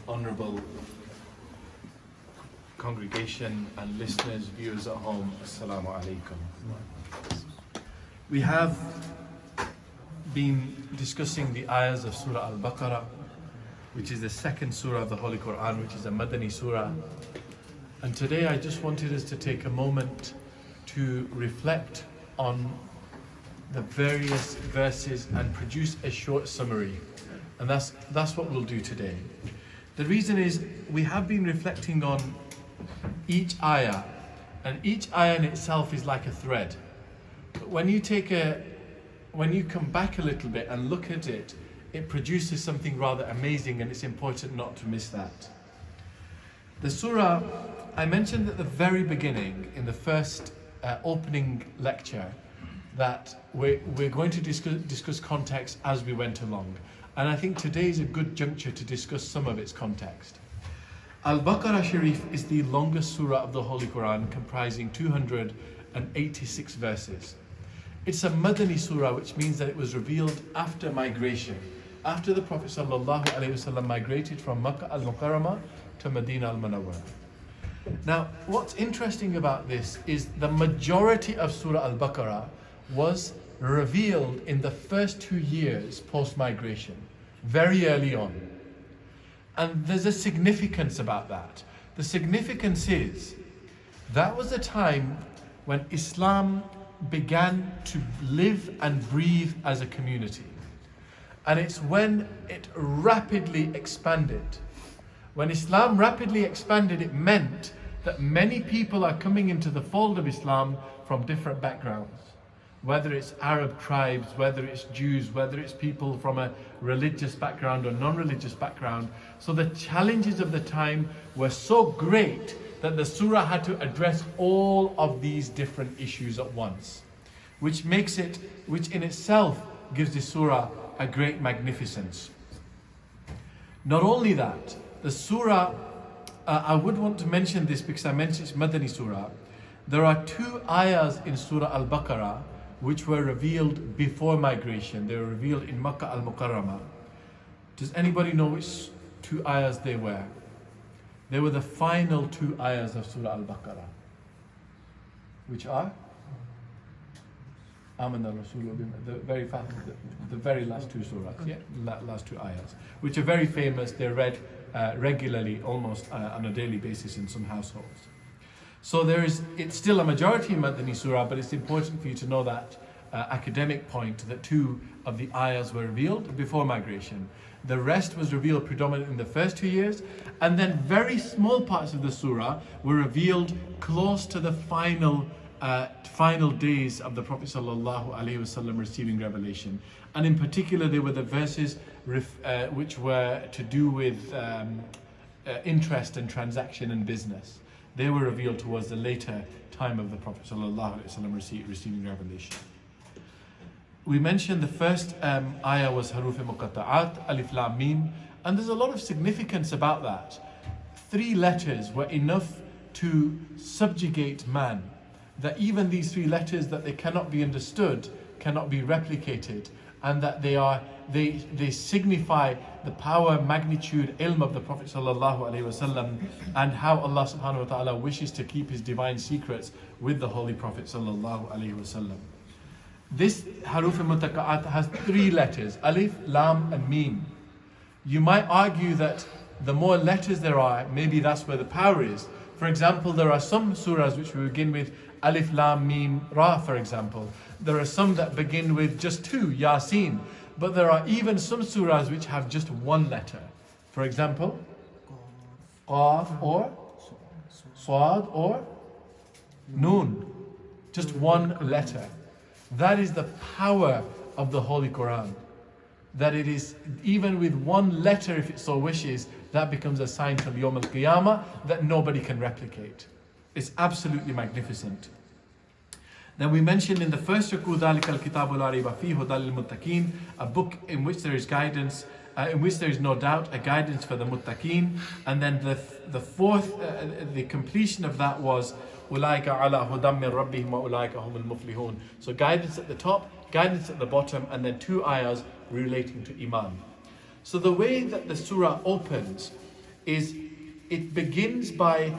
Honorable congregation and listeners, viewers at home, Assalamu alaikum. We have been discussing the ayahs of Surah Al-Baqarah, which is the second surah of the Holy Quran, which is a Madani surah. And today I just wanted us to take a moment to reflect on the various verses and produce a short summary. And that's what we'll do today. The reason is we have been reflecting on each ayah, and each ayah in itself is like a thread. But when you come back a little bit and look at it, it produces something rather amazing, and it's important not to miss that. The surah, I mentioned at the very beginning in the first opening lecture that we're going to discuss context as we went along. And I think today is a good juncture to discuss some of its context. Al-Baqarah Sharif is the longest surah of the Holy Quran, comprising 286 verses. It's a Madani surah, which means that it was revealed after migration, after the Prophet ﷺ migrated from Makkah al-Mukarramah to Medina al-Munawwarah. Now, what's interesting about this is the majority of Surah Al-Baqarah was revealed in the first 2 years post-migration, very early on. And there's a significance about that. The significance is that was a time when Islam began to live and breathe as a community. And it's when it rapidly expanded. When Islam rapidly expanded, it meant that many people are coming into the fold of Islam from different backgrounds. Whether it's Arab tribes, whether it's Jews, whether it's people from a religious background or non-religious background. So the challenges of the time were so great that the surah had to address all of these different issues at once, which in itself gives the surah a great magnificence. Not only that, the surah, I would want to mention this because I mentioned it's Madani surah. There are 2 ayahs in Surah Al-Baqarah which were revealed before migration. They were revealed in Makkah al-Mukarramah. Does anybody know which 2 ayahs they were? They were the final 2 ayahs of Surah Al-Baqarah. Which are? Amana Rasulullah, the very last 2 surahs, yeah, last 2 ayahs, which are very famous. They're read regularly, almost on a daily basis in some households. So it's still a majority in Madani surah, but it's important for you to know that academic point that 2 of the ayahs were revealed before migration. The rest was revealed predominantly in the first 2 years, and then very small parts of the surah were revealed close to the final days of the Prophet ﷺ receiving revelation. And in particular, they were the verses which were to do with interest and transaction and business. They were revealed towards the later time of the Prophet ﷺ receiving revelation. We mentioned the first ayah was Haruf Muqatta'at, Alif Lam Mim, and there's a lot of significance about that. 3 letters were enough to subjugate man, that even these 3 letters, that they cannot be understood, cannot be replicated, and that they signify the power, magnitude, ilm of the Prophet ﷺ, and how Allah subhanahu wa ta'ala wishes to keep his divine secrets with the Holy Prophet ﷺ. This Haruf Muqatta'at has 3 letters, Alif, Lam and Mim. You might argue that the more letters there are, maybe that's where the power is. For example, there are some surahs which we begin with Alif, Lam, Mim, Ra, for example. There are some that begin with just 2, Yasin. But there are even some surahs which have just 1 letter. For example, Qaf or Sad or Noon. Just 1 letter. That is the power of the Holy Quran. That it is, even with 1 letter, if it so wishes, that becomes a sign till Yawm al-Qiyamah that nobody can replicate. It's absolutely magnificent. Then we mentioned in the first ruku, ذَلِكَ الْكِتَابُ لَا رَيْبَ فِيهِ هُدًى لِلْمُتَّقِينَ, a book in which there is guidance, in which there is no doubt, a guidance for the muttaqeen. And then the fourth, the completion of that was أُولَٰئِكَ عَلَىٰ هُدًى مِّن رَبِّهِمْ وَأُولَٰئِكَ هُمُ الْمُفْلِحُونَ. So guidance at the top, guidance at the bottom, and then 2 ayahs relating to Iman. So the way that the surah opens is it begins by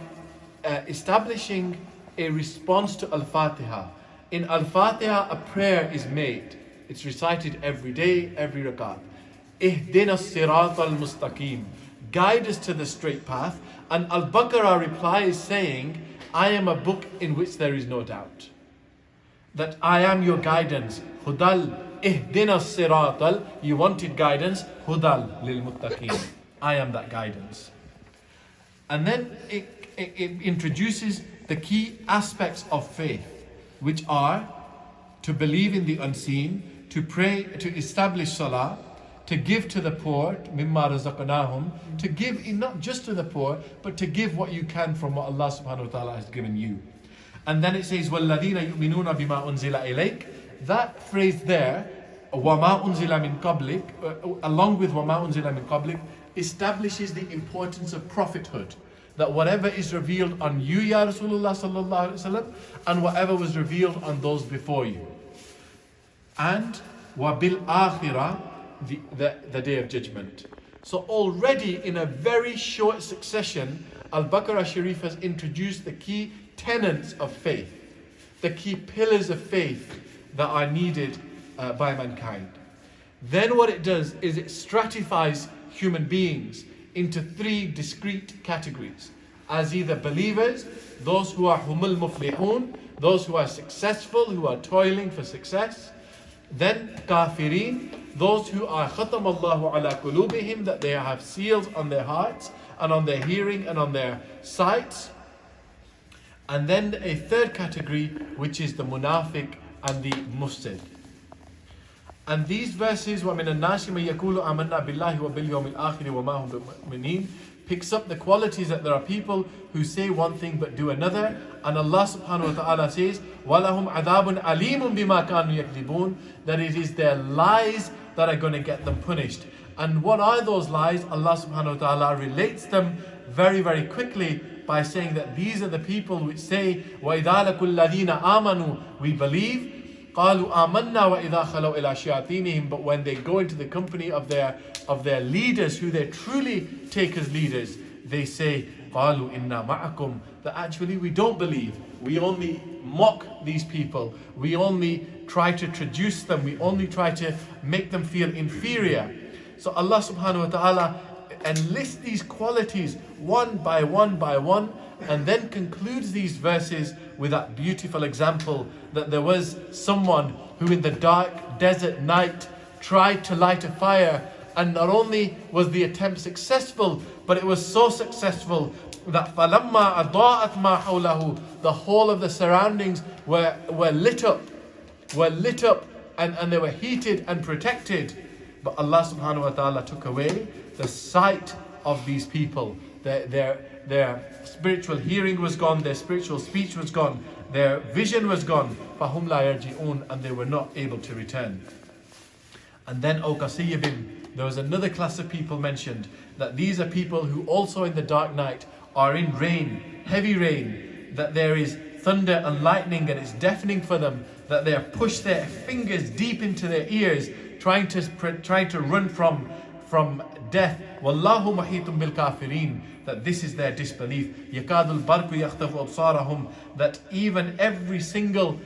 establishing a response to Al-Fatiha. In Al-Fatiha, a prayer is made. It's recited every day, every rakat. Ihdina sirat al-mustaqim. Guide us to the straight path. And Al-Baqarah replies saying, I am a book in which there is no doubt. That I am your guidance. Hudal, ihdina siratal. You wanted guidance. Hudal lil muttaqin. I am that guidance. And then it introduces the key aspects of faith, which are to believe in the unseen, to pray, to establish salah, to give to the poor, mimma razaqnahum, to give not just to the poor, but to give what you can from what Allah subhanahu wa ta'ala has given you. And then it says, وَالَّذِينَ يُؤْمِنُونَ بِمَا أُنزِلَ إِلَيْكَ. That phrase there, وَمَا أُنزِلَ مِن قَبْلِكَ, along with وَمَا أُنزِلَ مِن قَبْلِكَ, establishes the importance of prophethood. That whatever is revealed on you, Ya Rasulullah sallallahu alaihi wasallam, and whatever was revealed on those before you. And وَبِالْآخِرَةِ, the day of judgment. So already in a very short succession, Al-Baqarah Sharif has introduced the key tenets of faith, the key pillars of faith that are needed by mankind. Then what it does is it stratifies human beings into three discrete categories, as either believers, those who are humul muflihun, those who are successful, who are toiling for success. Then kafirin, those who are khatam Allahu ala qulubihim, that they have seals on their hearts and on their hearing and on their sights. And then a third category, which is the munafiq and the mufsid. And these verses, وَمِنَ النَّاسِ مَن يَقُولُ آمَنَّا بِاللَّهِ وَبِالْيَوْمِ الْآخِرِ وَمَا هُمْ بِمُؤْمِنِينَ, picks up the qualities that there are people who say one thing but do another. And Allah subhanahu wa ta'ala says, وَلَهُمْ عَذَابٌ عَلِيمٌ بِمَا كَانُوا يَكْذِبُونَ, that it is their lies that are going to get them punished. And what are those lies? Allah subhanahu wa ta'ala relates them very, very quickly by saying that these are the people which say, وَإِذَا لَكُ الَّذِينَ آمَنُوا, we believe, قالوا آمنا وإذا خلوا إلى شياطينهم, but when they go into the company of their leaders, who they truly take as leaders, they say قالوا إنا معكم, that actually we don't believe, we only mock these people, we only try to traduce them, we only try to make them feel inferior. So Allah subhanahu wa ta'ala enlists these qualities one by one by one, and then concludes these verses with that beautiful example that there was someone who in the dark desert night tried to light a fire, and not only was the attempt successful, but it was so successful that فَلَمَّا أَضَاءَتْ مَا حَوْلَهُ, the whole of the surroundings were lit up and they were heated and protected. But Allah subhanahu wa ta'ala took away the sight of these people. Their spiritual hearing was gone, their spiritual speech was gone, their vision was gone. فَهُمْ لَا يَرْجِعُونَ, and they were not able to return. And then Okasiyabin, there was another class of people mentioned, that these are people who also in the dark night are in rain, heavy rain, that there is thunder and lightning and it's deafening for them, that they have pushed their fingers deep into their ears, trying to run from death. Wallahu muhitum bil kafirin, that this is their disbelief. Yakadul barku yakhtafu absarahum, that even every single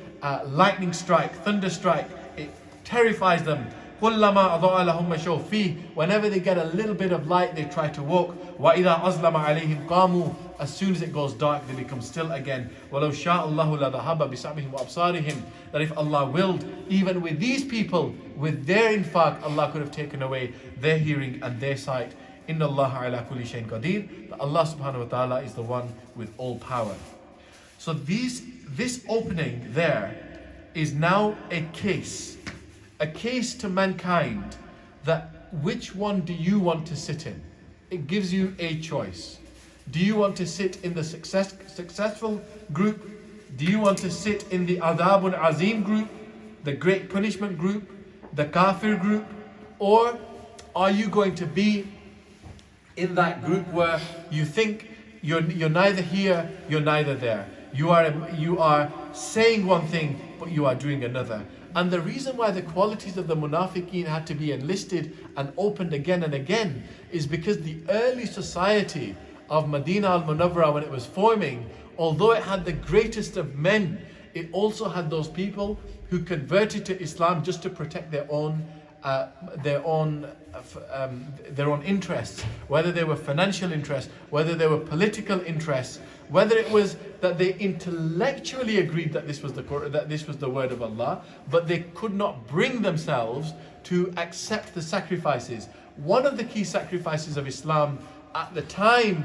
lightning strike, thunder strike, it terrifies them. Kullama adaa lahum mashaw fih, whenever they get a little bit of light, they try to walk. Wa idha azlama alayhim qamu, as soon as it goes dark, they become still again. Walau sha'allahu la dhahaba bisam'ihim wa absarihim, that if Allah willed, even with these people, with their infaq, Allah could have taken away their hearing and their sight. Inna Allah ala kulli shayin qadir, that Allah subhanahu wa ta'ala is the one with all power. So this opening there is now a case to mankind, that which one do you want to sit in? It gives you a choice. Do you want to sit in the successful group? Do you want to sit in the adabun azim group, the great punishment group, the kafir group? Or are you going to be in that group where you think you're neither here, you're neither there? You are saying one thing, but you are doing another. And the reason why the qualities of the munafiqeen had to be enlisted and opened again and again is because the early society of Medina al-Munawwara, when it was forming, although it had the greatest of men, it also had those people who converted to Islam just to protect their own interests, whether they were financial interests, whether they were political interests, whether it was that they intellectually agreed that this was the word of Allah, but they could not bring themselves to accept the sacrifices. One of the key sacrifices of Islam at the time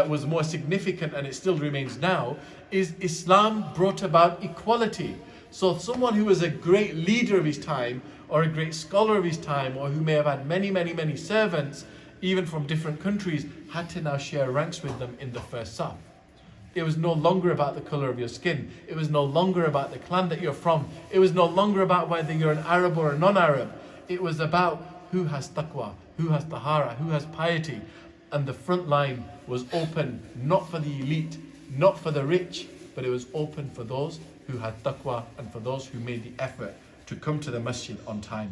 was more significant, and it still remains now, is Islam brought about equality. So someone who was a great leader of his time, or a great scholar of his time, or who may have had many servants, even from different countries, had to now share ranks with them in the first saab. It was no longer about the color of your skin. It was no longer about the clan that you're from. It was no longer about whether you're an Arab or a non-Arab. It was about who has taqwa, who has tahara, who has piety. And the front line was open, not for the elite, not for the rich, but it was open for those who had taqwa and for those who made the effort to come to the masjid on time.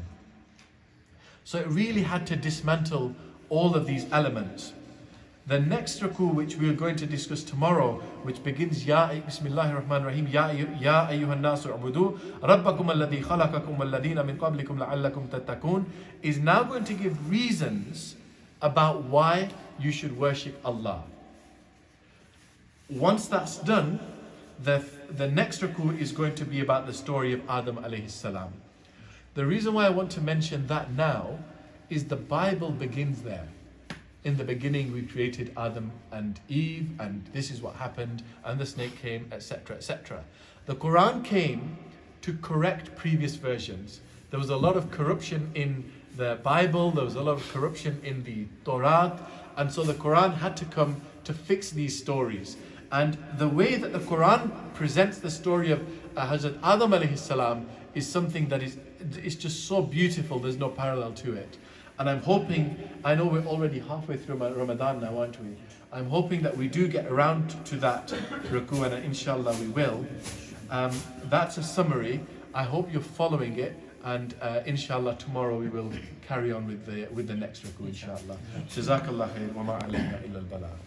So it really had to dismantle all of these elements. The next ruku, which we are going to discuss tomorrow, which begins Bismillahir Rahmanir Rahim, Ya ayyuhan nasu ubudu rabbakum alladhi khalaqakum walladhina min qablikum la'allakum tattaqun, is now going to give reasons about why you should worship Allah. Once that's done, the next ruku is going to be about the story of Adam alayhi salam. The reason why I want to mention that now is the Bible begins there. In the beginning we created Adam and Eve, and this is what happened, and the snake came, etc., etc. The Quran came to correct previous versions. There was a lot of corruption in the Bible, there was a lot of corruption in the Torah, and so the Quran had to come to fix these stories. And the way that the Quran presents the story of Hazrat Adam alayhi salam is something that is just so beautiful, there's no parallel to it. And I'm hoping, I know we're already halfway through Ramadan now, aren't we? I'm hoping that we do get around to that ruku, and inshallah we will. That's a summary. I hope you're following it, and inshallah tomorrow we will carry on with the next ruku, inshallah. Jazakallah khair wa ma alayna illa al-balagh.